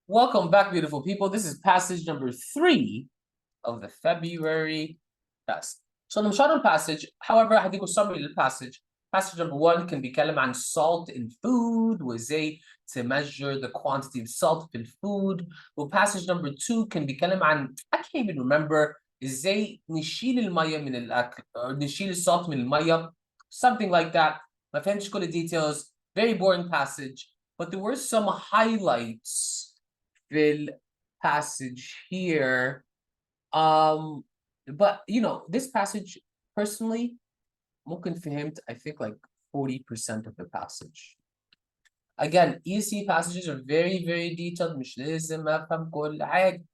Welcome back, beautiful people. This is passage number 3 of the February test. So مش هنقرا passage. However, هديكوا summary للpassage. Passage number 1 كان بيتكلم عن salt in food وازاي to measure the quantity of salt in food. وpassage number 2 كان بيتكلم عن I can't even remember ازاي نشيل المية من الأكل أو نشيل الsalt من المية. Something like that. ما فهمتش كل details. Very boring passage. But there were some highlights the passage here. But you know, this passage personally, ممكن فهمت, I think like 40% of the passage. Again, EST passages are very, very detailed. مش لازم أفهم كل حاجة.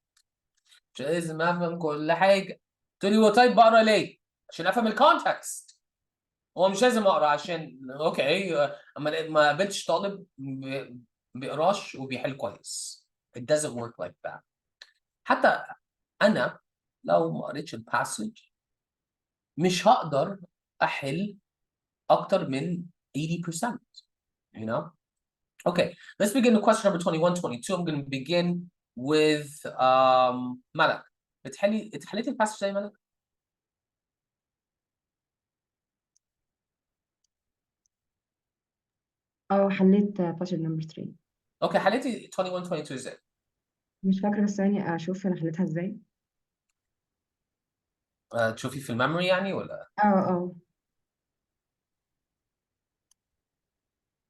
مش لازم أفهم كل حاجة. تقول لي طيب بقرا ليه؟ عشان أفهم الكونتكست. هو مش لازم أقرا عشان أوكي ما قابلتش طالب بيقراش وبيحل كويس. It doesn't work like that. حتى أنا لو ما قريتش الباسج مش هقدر أحل أكتر من 80%. You know? Okay, let's begin with question number 21, 22. I'm going to begin with ملك. اتحليتي الباسج زي ملك؟ حليت باشل نمبر 3. اوكي حليتي 21 22 ازاي؟ مش فاكرة بس ثواني أشوف أنا حليتها إزاي. تشوفي في الميموري يعني ولا؟ اه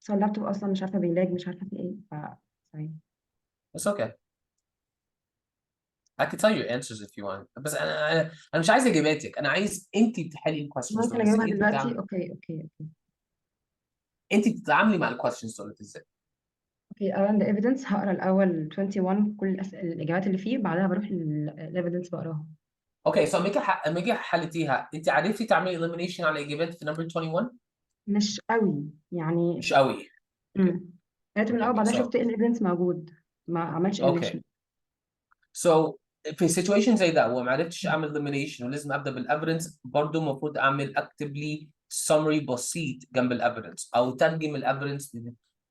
بس هو اللابتوب أصلا مش عارفة بيلاج، مش عارفة في إيه ثواني. It's okay. I can tell you answers if you want. بس أنا مش عايز إجاباتك، أنا عايز أنت تحلي الكويستشنز ممكن دول ازاي؟ أجاوبها دلوقتي. أوكي. أنت بتتعاملي مع الكويستشنز دول ازاي؟ around the evidence هقرا الأول 21 كل الإجابات اللي فيه، بعدها بروح الإيفيدنس بقراها. اوكي سو لما جيت حلتيها انت عرفتي تعملي elimination على اجابات في نمبر 21؟ مش قوي يعني. مش قوي. قريت من الأول، بعدها So شفت إيه الإيفيدنس موجود، ما عملش اوكي elimination. so في situation زي ده وما عرفتش اعمل elimination ولازم ابدا بالايفيدنس، برضه المفروض اكتب لي summary بسيط جنب الايفيدنس او ترجم الايفيدنس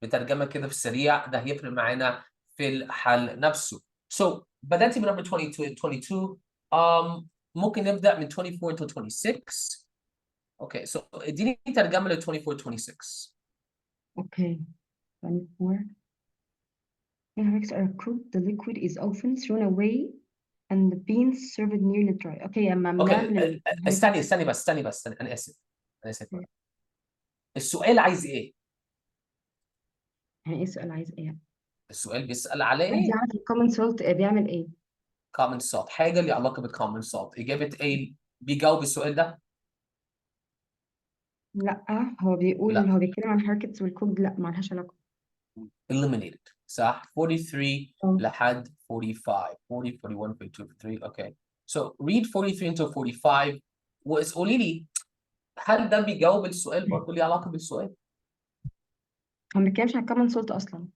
بترجمه كده في السريع، ده هيفرق معانا في الحل نفسه. So بدأتي من نمبر 22 ممكن نبدا من 24 to 26. اوكي سو اديني ترجمه ل 24 26. Okay, 24. When eggs are cooked, the liquid is often thrown away and the beans served nearly dry. اوكي اما بنعمل استني انا اسف. السؤال عايز ايه؟ يعني ايه السؤال عايز ايه؟ السؤال بيسأل على عايز ايه؟ يعرف الكومن سولت بيعمل ايه؟ common salt، حاجه ليها علاقه بالcommon salt. اجابه ايه بيجاوب السؤال ده؟ لا، هو بيقول، لا هو بيتكلم عن هاركتس والكود، لا ما لهاش علاقة. eliminated صح. 43 اه لحد 45 40 41 42 43. اوكي so read 43 until 45 وقولي لي هل ده بيجاوب السؤال برضه ليه علاقه بالسؤال؟ هو ما بيتكلمش عن الكومن سولت اصلا.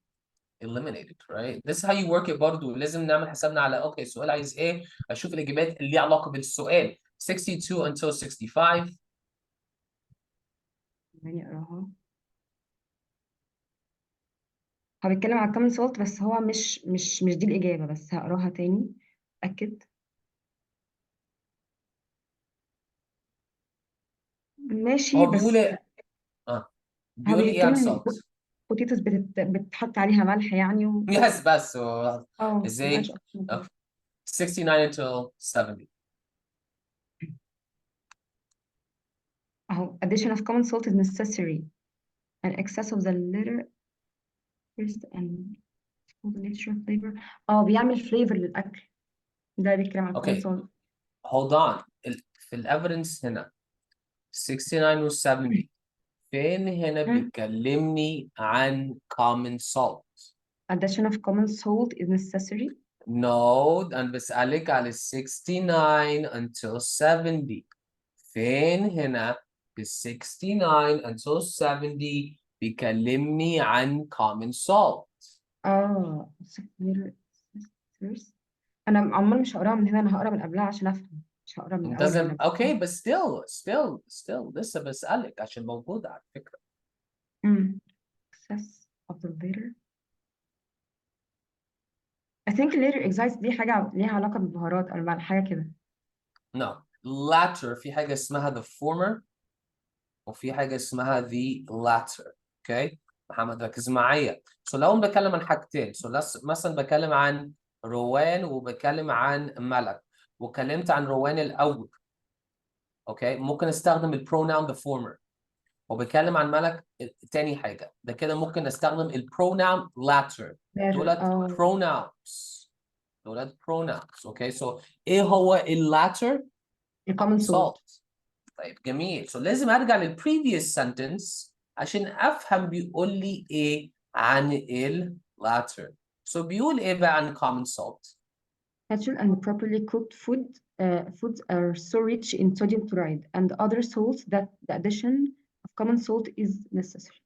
eliminated right. This is how you work it برضه. لازم نعمل حسابنا على اوكي السؤال عايز ايه، اشوف الاجابات اللي ليها علاقه بالسؤال. 62 until 65. يعني اقراها. هو بيتكلم عن الكومن سولت بس هو مش دي الإجابة، بس هقراها تاني أكد. ماشي هو بيقول بس. ايه؟ هو بيقول لي ايه عن بيتكلم ان salt؟ البوتيتوس بتحط عليها ملح يعني يس بس ما قالش ازاي؟ أكتر من كده. okay. 69 until 70. اهو addition of common salt is necessary and excess of the latter taste and nature flavor. بيعمل flavor للأكل، ده بيتكلم عن common okay salt. hold on. في الايفيدنس هنا 69 و 70 فين هنا مم. بيكلمني عن common salt؟ addition of common salt is necessary. No أنا بسألك على 69 until 70 فين هنا في 69 until 70 بيكلمني عن common salt؟ first. انا عمال مش هقراها من هنا، انا هقرا من قبلها عشان افهم، مش هقرا من اول doesn't جمله. okay but still لسه بسألك عشان موجودة على فكرة. excess of the latter I think later excites دي حاجة ليها علاقة بالبهارات أو حاجة كده. No. Latter في حاجة اسمها the former وفي حاجة اسمها the latter. Okay. محمد ركز معايا. So لو بتكلم عن حاجتين. So مثلا بتكلم عن روان وبتكلم عن ملك. وكلمت عن روان الأول. Okay. ممكن استخدم البروناون the former. وبتكلم عن ملك تاني حاجة. ده كده ممكن استخدم البروناون latter. دولت pronouns. دولت pronouns. Okay. So ايه هو latter؟ common salt. salt. طيب جميل. So لازم ارجع previous sentence عشان افهم بيقول لي ايه عن latter. So بيقول ايه بقى عن common salt؟ Natural and properly cooked foods are so rich in sodium chloride and other salts that the addition of common salt is necessary.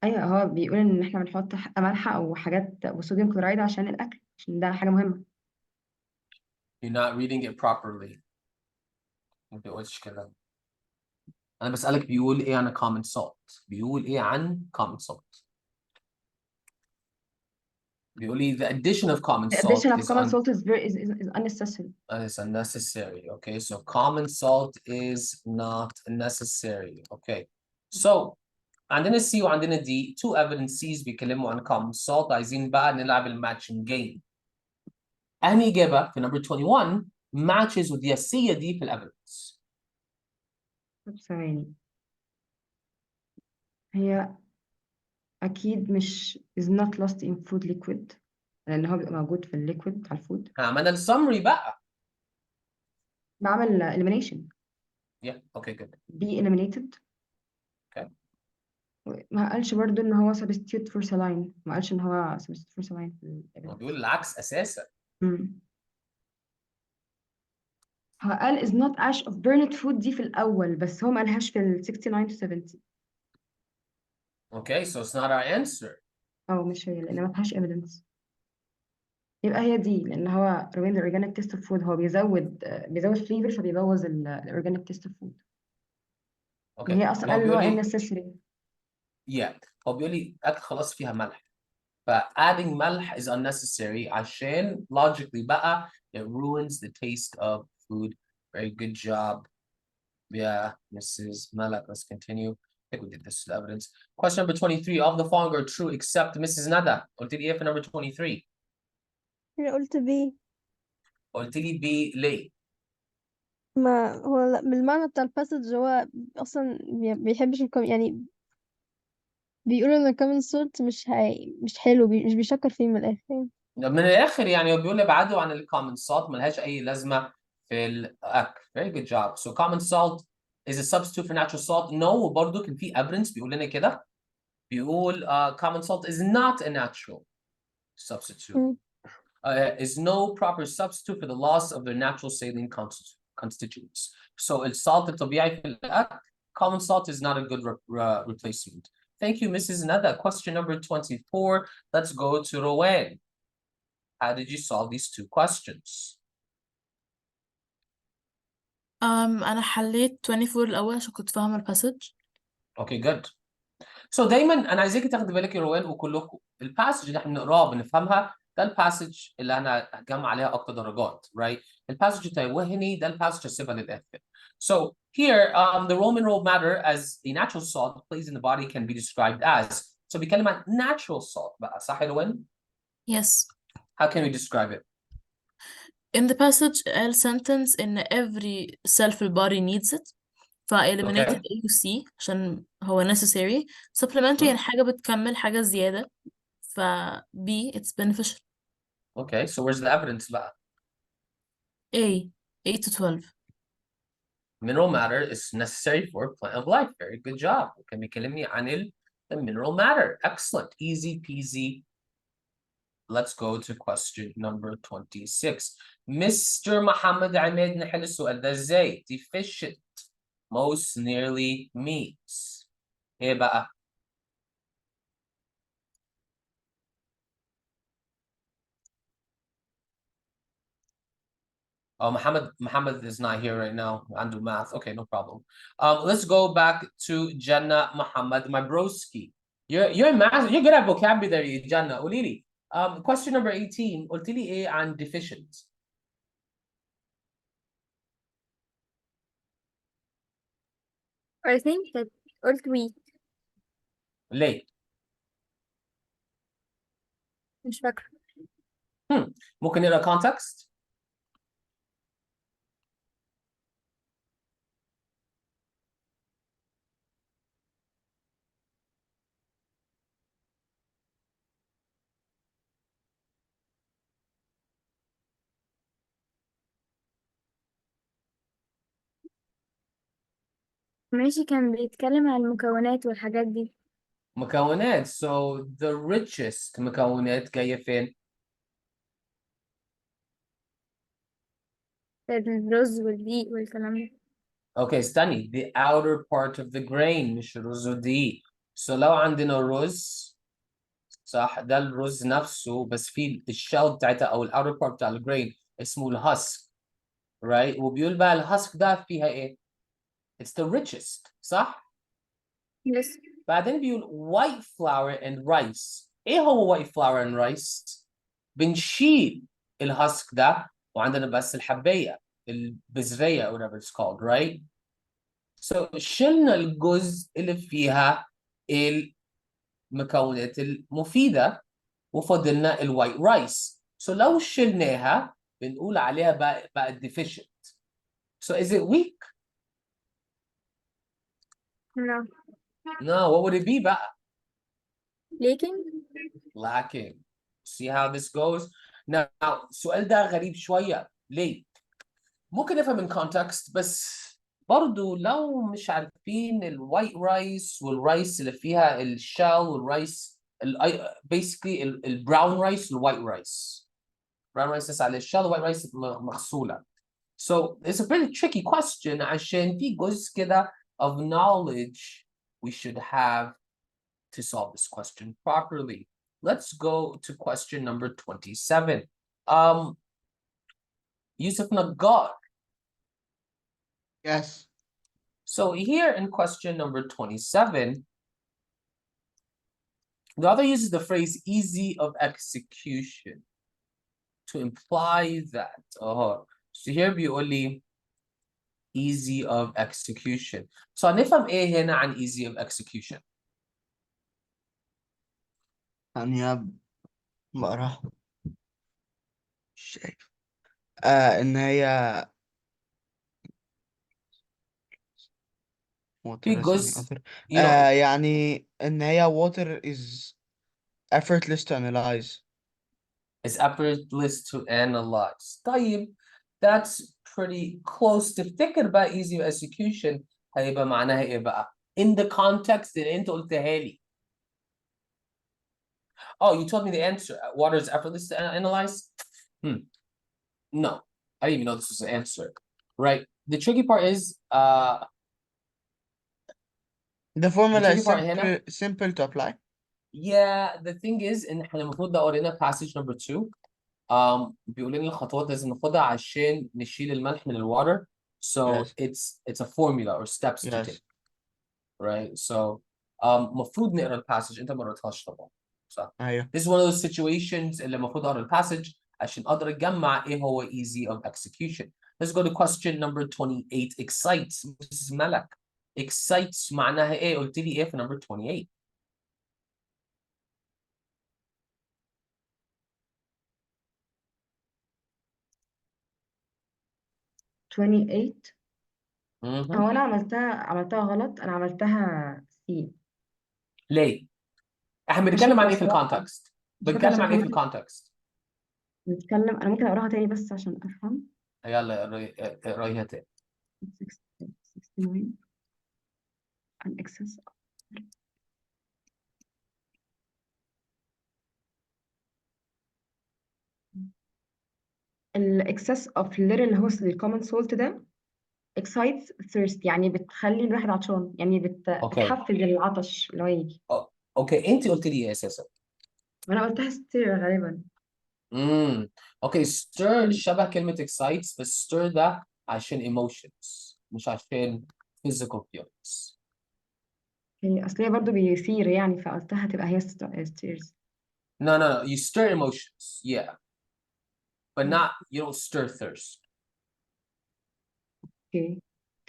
ايوه هو بيقول ان احنا بنحط ملح او حاجات وصوديوم كلورايد عشان الاكل، عشان ده حاجه مهمه. You're not reading it properly. ما بيقولش كده. انا بسألك بيقول ايه عن common salt؟ بيقول ايه عن common salt؟ بيقول لي the addition of common The salt addition of is common salt is unnecessary. is unnecessary. Okay, so common salt is not necessary. Okay, so عندنا C وعندنا D two evidence C's بيتكلموا عن common salt. عايزين بقى نلعب الماتشنج game. أهم إجابة في number 21 matches with the C يا D في evidence. طب ثواني، هي اكيد مش is not lost in food liquid لان هو بيبقى موجود في الليكويد بتاع الفود. عملنا السمري بقى. بعمل elimination. Yeah, okay, good. be eliminated. Okay. ما قالش برضو ان هو substitute for saline، ما قالش ان هو substitute for saline في هو evidence. بيقول العكس أساسا. هو قال is not ash of burned food دي في الأول، بس هو ما قالهاش في ال 69 to 70. Okay, so it's not our answer. أو مش هي لأن ما فيهاش evidence. يبقى هي دي، لأن هو ruin the organic taste of food، هو بيزود flavor فبيبوظ ال organic taste of food. Okay. هي أصلا هو قال إن هو بيقول لي unnecessary. yeah. هو بيقول لي أكل خلاص فيها ملح. adding ملح is unnecessary عشان logically بقى it ruins the taste of food. Very good job. Yeah, Mrs. Malak, let's continue. I think we did this evidence. Question number 23. All of the following are true except Mrs. Nada. قلت لي ايه في number 23؟ أنا قلت بي. قلت لي B ليه؟ ما هو لا، بالمعنى بتاع الباسج هو أصلا بيحبش يعني بيقولوا إن الكومن سولت مش حلو، مش بيشكر فيه من الآخر يعني. من الآخر يعني هو بيقول لي ابعدوا عن الcommon salt ملهاش أي لازمة في الأكل. Very good job. So common salt is a substitute for natural salt. No, وبرضه كان في evidence بيقول لنا كده. بيقول common salt is not a natural substitute. Is no proper substitute for the loss of their natural saline constituents. So الsalt الطبيعي في الأكل, common salt is not a good replacement. Thank you, Mrs. Nada. Question number 24. Let's go to Rowan. How did you solve these two questions? أنا حليت 24 الأول عشان كنت فاهمة الباسج. Okay, good. So دايما أنا عايزاكي تاخدي بالك يا روان وكلكم الباسج اللي احنا بنقراها بنفهمها ده الباسج اللي أنا هجمع عليها أكتر درجات, right? الباسج التوهني ده الباسج هسيبها للآخر. So here, the Roman road matter as a natural salt placed in the body can be described as. So بيتكلم عن natural salt بقى, صح يا روان؟ Yes. How can we describe it? In the passage قال sentence إن every cell في البody needs it. eliminated Okay. A و C عشان هو necessary. Supplementary يعني حاجة بتكمل حاجة زيادة. B it's beneficial. Okay, so where's the evidence بقى? A 8 to 12. Mineral matter is necessary for plant of life. Very good job. كان بيكلمني عن the mineral matter. Excellent. Easy peasy. Let's go to question number 26. Mr. Muhammad Ahmed نحل السؤال ده ازاي؟ Deficient most nearly means. ايه بقى؟ Oh, Muhammad is not here right now. عنده math. Okay, no problem. Let's go back to Jannah Muhammad, my broski. you're good at vocabulary, Jannah. قولي لي. Question number 18 قلت لي ايه عن deficient؟ I think that قلت weak. ليه؟ مش فاكرة. ممكن نقرا context؟ ماشي، كان بيتكلم عن المكونات والحاجات دي. مكونات. So the richest مكونات جاية فين؟ الرز والدقيق والكلام ده. اوكي استني. The outer part of the grain مش الرز والدقيق. So لو عندنا رز، صح، ده الرز نفسه بس في الشell بتاعتها او الاوتر part بتاع الجرين اسمه الهسك. right؟ وبيقول بقى الهسك ده فيها ايه؟ It's the richest، صح؟ Yes. بعدين بيقول white flour and rice. ايه هو white flour and rice؟ بنشيل الهسك ده وعندنا بس الحبية، البذرية or whatever it's called, right؟ So شلنا الجزء اللي فيها المكونات المفيدة وفضلنا الوايت رايس. So لو شلناها بنقول عليها بقى deficient. So is it weak? No. No, what would it be بقى؟ Leaking. Lacking. See how this goes? Now السؤال ده غريب شوية. ليه؟ ممكن نفهم من context بس برضو لو مش عارفين الوايت رايس والرايس اللي فيها الشال والرايس basically البراون رايس والوايت رايس. brown rice تسعى للشال white rice مغسولة. So it's a pretty tricky question عشان في جزء كده of knowledge we should have to solve this question properly. Let's go to question number 27. Yusuf Nagar. Yes. So here in question number 27, the author uses the phrase easy of execution to imply that. So here بيقول لي easy of execution. So هنفهم ايه هنا عن easy of execution؟ ثانية بقراها. مش شايف. إن هي water في is any جزء other. you know يعني إن هي water is effortless to analyze. is effortless to analyze. طيب that's pretty close. تفتكر بقى easy of execution هيبقى معناها ايه بقى؟ In the context اللي انت قلتها لي. Oh, you told me the answer. Water is effortless to analyze? No, I didn't even know this was an answer. Right. The tricky part is The formula tricky is part هنا simple to apply. yeah, the thing is ان احنا المفروض لو قرينا passage number 2 بيقول لنا الخطوات لازم ناخدها عشان نشيل الملح من الwater. So Yes. it's a formula or steps to Yes. take, right? So المفروض نقرا الباسج. انت ما قريتهاش طبعا، صح؟ أيوه. This is one of those situations اللي المفروض اقرا الباسج عشان اقدر اجمع ايه هو easy of execution. Let's go to question number 28. Excites. Mrs. Malak. Excites معناها ايه؟ قلت لي ايه في number 28؟ 28. مهم. هو انا عملتها غلط، انا عملتها سي. ليه؟ احنا عشان بنتكلم عن لو ايه في سمحت الكونتكست؟ مش فاكره بنتكلم عشان عن ايه في كمان الكونتكست؟ نتكلم. انا ممكن اقراها تاني بس عشان افهم. يلا اقرايها تاني. 69 an excess الاكسس اوف لير اللي هو الكومن سولت ده excites thirst، يعني بتخلي الواحد عطشان، يعني اوكي بتحفز العطش اللي هو يجي. اوكي انت قلت لي ايه اساسا؟ وانا قلتها ستير غالبا. اوكي stir شبه كلمة excites بس stir ده عشان emotions مش عشان physical feelings. هي اصل هي برضه بيثير يعني، فقلتها تبقى هي ستيرز. No, you stir emotions, yeah. But not, you don't stir thirst. اوكي.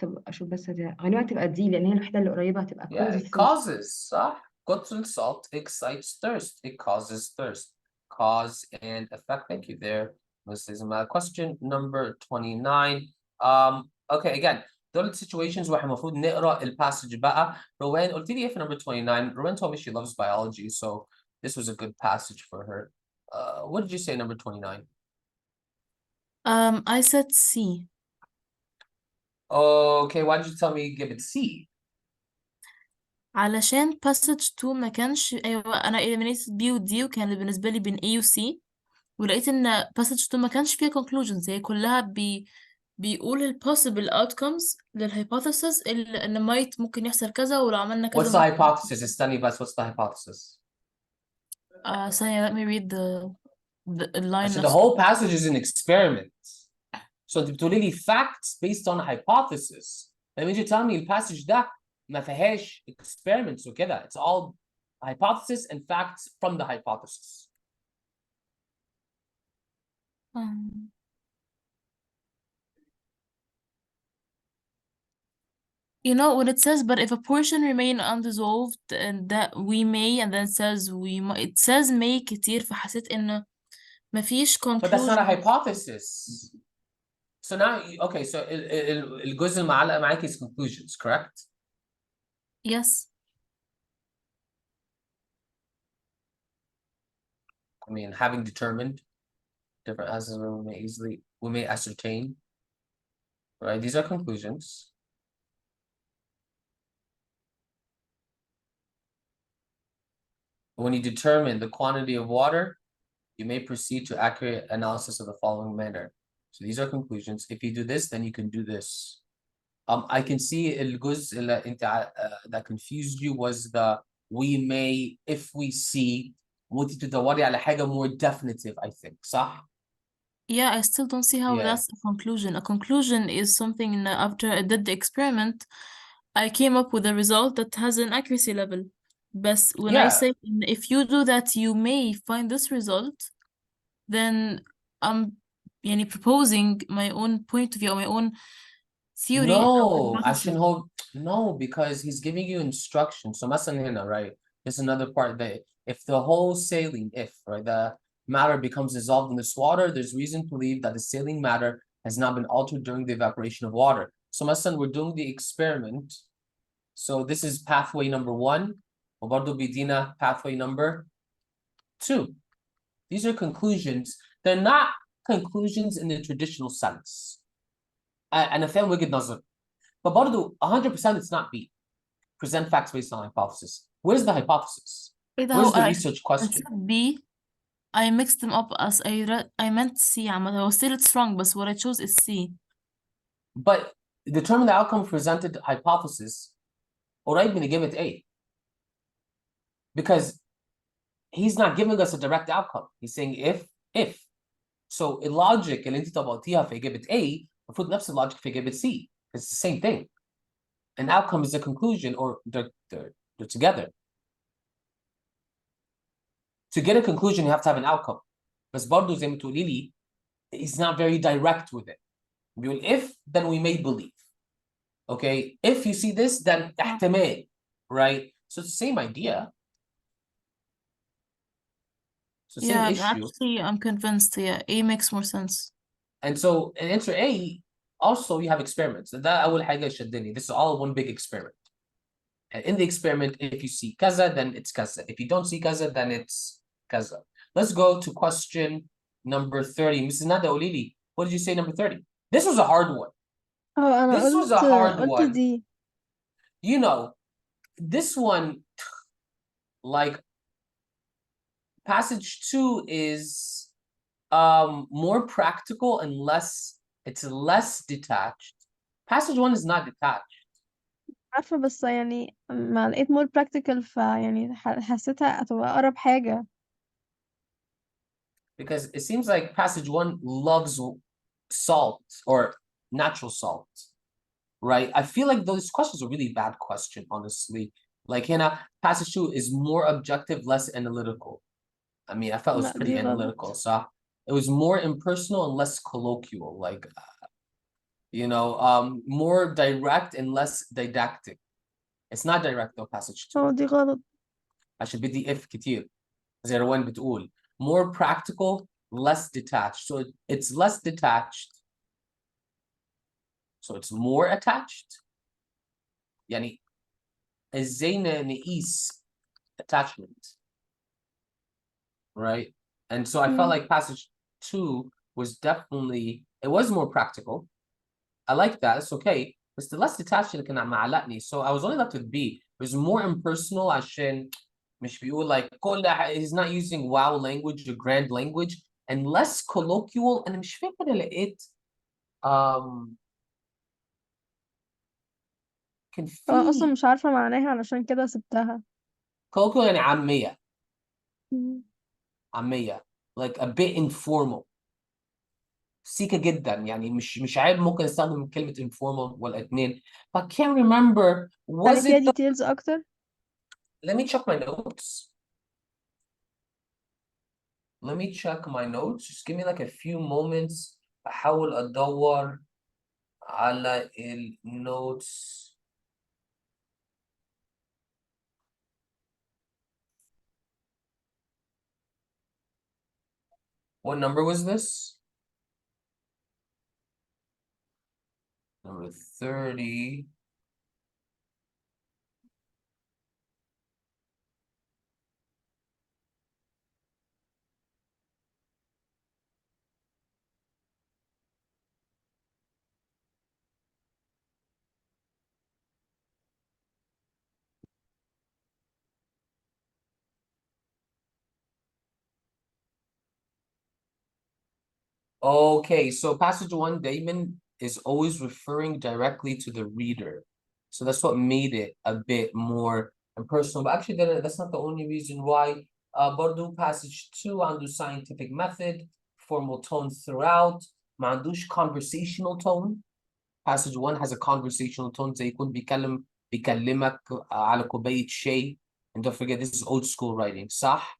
طب اشوف بس غالبا هتبقى دي، لان هي الوحيده اللي قريبه، هتبقى Yeah, causes it thirst. causes, صح؟ كتر salt excites thirst. It causes thirst. Cause and effect. Thank you there. This is my question number 29. Okay, again, دول situations واحنا المفروض نقرا الباسج بقى. روان قلت لي ايه في number 29. Rowan told me she loves biology, so this was a good passage for her. What did you say, number 29? I said C. Okay, why did you tell me give it C? علشان passage 2 ما كانش، ايوه انا eliminated B و D وكان بالنسبة لي بين A و C، ولقيت ان passage 2 ما كانش فيها conclusions، هي كلها بيقول ال possible outcomes للhypothesis ان might ممكن يحصل كذا، ولو عملنا What's كذا the ممكن. hypothesis? استني بس, what's the hypothesis? ثانية let me read the line So the نفسه. whole passage is an experiment. So انت بتقولي لي facts based on a hypothesis. That means you're telling me الباسج ده ما فيهاش experiments وكده. It's all hypothesis and facts from the hypothesis. Um, You know, when it says, but if a portion remain undissolved and that we may, and then it says we might, it says may كتير، فحسيت إنه مفيش But that's not a conclusion. hypothesis. So now, okay, so الجزء المعلق معاكي is conclusions, correct? Yes. I mean, having determined different answers, we may ascertain, right? These are conclusions. When you determine the quantity of water, you may proceed to accurate analysis of the following manner. So these are conclusions. If you do this, then you can do this. I can see الجزء اللي انت that confused you was the we may if we see. وانت تدوري على حاجة more definitive, I think, صح? Yeah, I still don't see how Yeah. that's a conclusion. A conclusion is something that after I did the experiment, I came up with a result that has an accuracy level. But when I Yeah. say if you do that, you may find this result, then I'm يعني proposing my own point of view, my own theory. No, عشان هو no, because he's giving you instructions. So مثلا هنا, right? There's another part that if the whole saline, right, the matter becomes dissolved in this water, there's reason to believe that the saline matter has not been altered during the evaporation of water. So مثلا we're doing the experiment. So this is pathway number 1. وبرضه بيدينا pathway number 2. These are conclusions. They're not conclusions in the traditional sense. أنا فاهم وجهة نظر. But برضه 100% it's not B. Present facts based on hypothesis. Where's the hypothesis? Where's the research question? Instead B, I mixed them up as I meant C عامة. هو still it's wrong, but what I chose is C. But determine the outcome presented hypothesis قريب من إجابة A. Because he's not giving us a direct outcome. He's saying if. So illogic اللي انت طبقتيها في إجابة A المفروض نفس اللوgic في إجابة C. It's the same thing. An outcome is a conclusion, or they're together. To get a conclusion, you have to have an outcome. بس برضه زي ما تقولي لي, he's not very direct with it. بيقول if, then we may believe. Okay, if you see this, then احتمال, right? So it's the same idea. So same Yeah, issue. actually, I'm convinced. Yeah, A makes more sense. And so in answer A, also you have experiments. ده أول حاجة شدني. This is all one big experiment. And in the experiment, if you see kaza, then it's kaza. If you don't see kaza, then it's kaza. Let's go to question number 30. Mrs. Nada Olili, what did you say number 30? This was a hard one. أنا This was a hard قلت one. دي. You know, this one, like, passage 2 is more practical and it's less detached. Passage 1 is not detached. عارفة بس يعني ما لقيت more practical فيعني حسيتها هتبقى أقرب حاجة. Because it seems like passage 1 loves salt or natural salt, right? I feel like those questions are really bad question, honestly. Like هنا passage 2 is more objective, less analytical. I mean, I felt it was لا pretty دي analytical, غلط. so it was more impersonal and less colloquial, like more direct and less didactic. It's not direct though, passage 2. دي غلط. عشان بدي if كتير زي روان بتقول more practical, less detached. So it's less detached. So it's more attached. يعني ازاي نقيس attachment, right? And so I felt like passage 2 was definitely, it was more practical. I like that, it's okay. But the less detached اللي كان معلقني. So I was only left with B. It was more impersonal عشان مش بيقول like he's not using wow language or grand language, and less colloquial. And مش فاكر لقيت كان أصلا في مش عارفة معناها علشان كده سبتها. colloquial يعني عامية مم. عامية, like a bit informal. سيكا جدا يعني مش عيب ممكن استخدم كلمة informal ولا اتنين. But I can't remember, يعني was فيها it the... details أكتر. Let me check my notes. Let me check my notes. Just give me like a few moments. أحاول أدور على النوتس. What number was this? Number 30. Okay, so passage 1 دايما is always referring directly to the reader. So that's what made it a bit more impersonal. But actually, that's not the only reason why. برضو passage 2 عنده scientific method, formal tone throughout. ما عندوش conversational tone. Passage 1 has a conversational tone. زي يكون بيكلمك على كوباية شاي. And don't forget, this is old school writing, صح?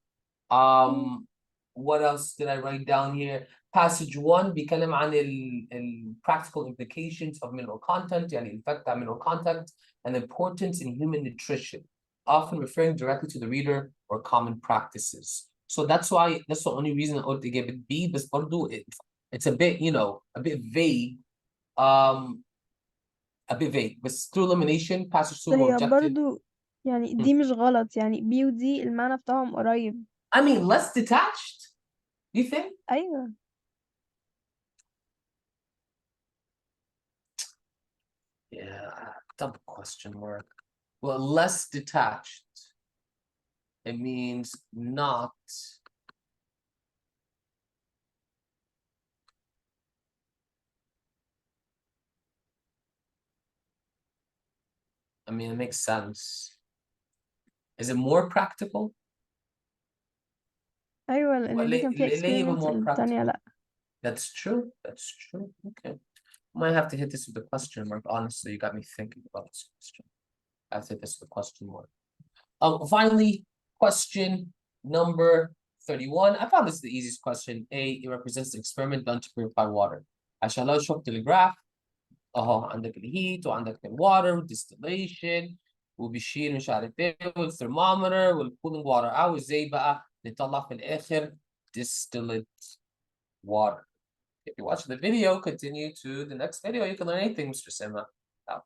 What else did I write down here? Passage 1 بيتكلم عن ال practical implications of mineral content, يعني effect on mineral content, and importance in human nutrition, often referring directly to the reader or common practices. So that's the only reason I ought to give it B, بس برضو it's a bit, a bit vague. A bit vague, but through elimination, passage 2 more هي objective. برضو يعني دي مش غلط، يعني بي ودي المعنى بتاعهم قريب. I mean, less detached, you think? أيوة. Yeah, double question mark. Well, less detached. It means not. I mean, it makes sense. Is it more practical? أيوة لأن دي كان فيها ليه experiments more التانية practical? لأ. That's true. That's true. Okay. Might have to hit this with a question mark. Honestly, you got me thinking about this question. I have to hit this with a question mark. Finally, question number 31. I found this the easiest question. A, it represents the experiment done to purify water. عشان لو شفت الجراف عندك الهيت وعندك الwater distillation وبيشيل مش عارف ايه والثرمومتر والcooling water او ازاي بقى نطلع في الاخر distilled water. If you watch the video, continue to the next video. You can learn anything, Mr. Sima. Out.